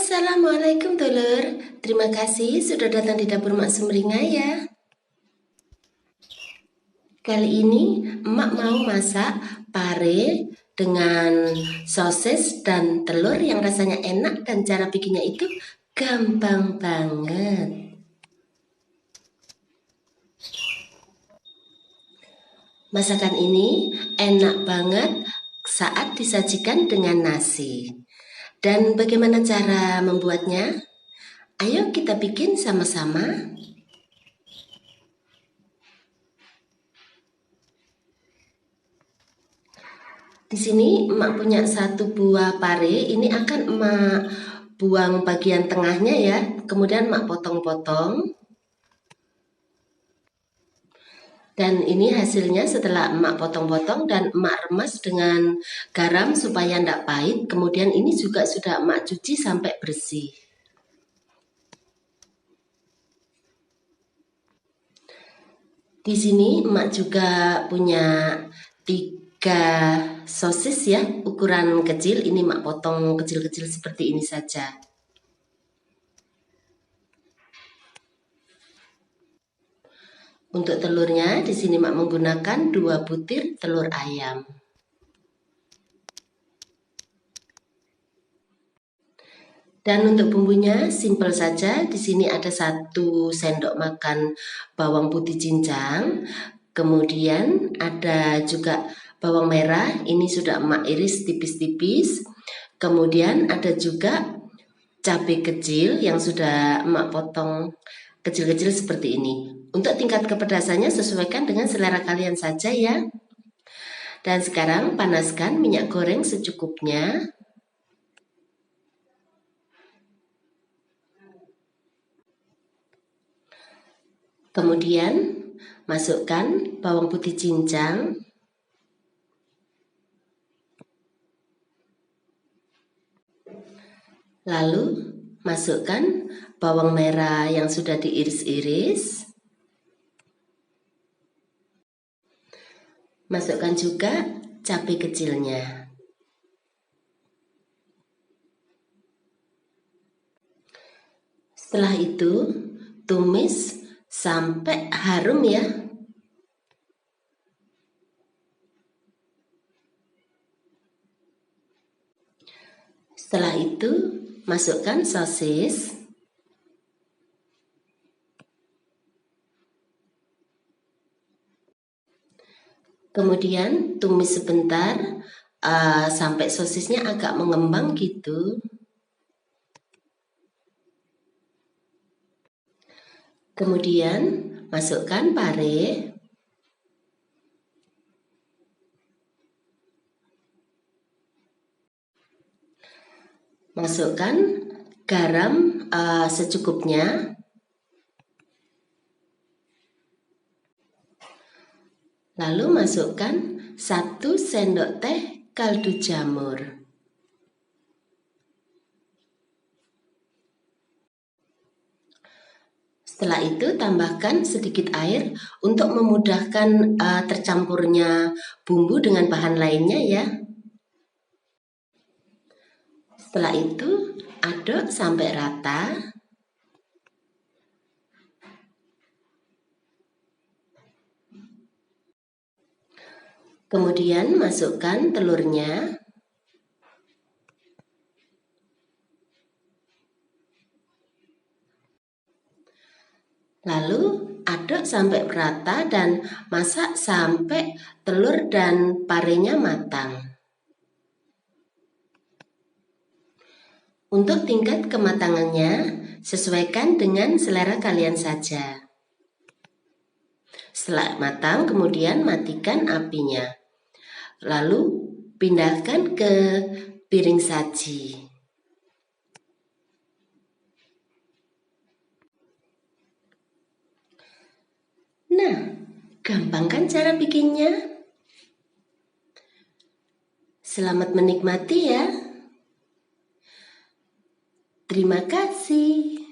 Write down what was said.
Assalamualaikum dulur. Terima kasih sudah datang di dapur Mak Sumringah ya. Kali ini emak mau masak pare dengan sosis dan telur yang rasanya enak dan cara bikinnya itu gampang banget. Masakan ini enak banget saat disajikan dengan nasi. Dan bagaimana cara membuatnya? Ayo kita bikin sama-sama. Di sini emak punya satu buah pare, ini akan emak buang bagian tengahnya ya, kemudian emak potong-potong. Dan ini hasilnya setelah emak potong-potong dan emak remas dengan garam supaya tidak pahit. Kemudian ini juga sudah emak cuci sampai bersih. Di sini emak juga punya 3 sosis ya, ukuran kecil. Ini emak potong kecil-kecil seperti ini saja. Untuk telurnya di sini mak menggunakan 2 butir telur ayam. Dan untuk bumbunya simpel saja. Di sini ada 1 sendok makan bawang putih cincang. Kemudian ada juga bawang merah. Ini sudah emak iris tipis-tipis. Kemudian ada juga cabai kecil yang sudah emak potong kecil-kecil seperti ini. Untuk tingkat kepedasannya sesuaikan dengan selera kalian saja ya. Dan sekarang panaskan minyak goreng secukupnya. Kemudian masukkan bawang putih cincang. Lalu masukkan bawang merah yang sudah diiris-iris. Masukkan juga cabai kecilnya. Setelah itu tumis sampai harum ya. Setelah itu masukkan sosis. Kemudian tumis sebentar sampai sosisnya agak mengembang gitu. Kemudian masukkan pare. Masukkan garam secukupnya. Lalu masukkan 1 sendok teh kaldu jamur. Setelah itu tambahkan sedikit air untuk memudahkan tercampurnya bumbu dengan bahan lainnya ya. Setelah itu aduk sampai rata. Kemudian masukkan telurnya. Lalu aduk sampai merata dan masak sampai telur dan parenya matang. Untuk tingkat kematangannya sesuaikan dengan selera kalian saja. Setelah matang kemudian matikan apinya. Lalu pindahkan ke piring saji. Nah, gampang kan cara bikinnya? Selamat menikmati ya. Terima kasih.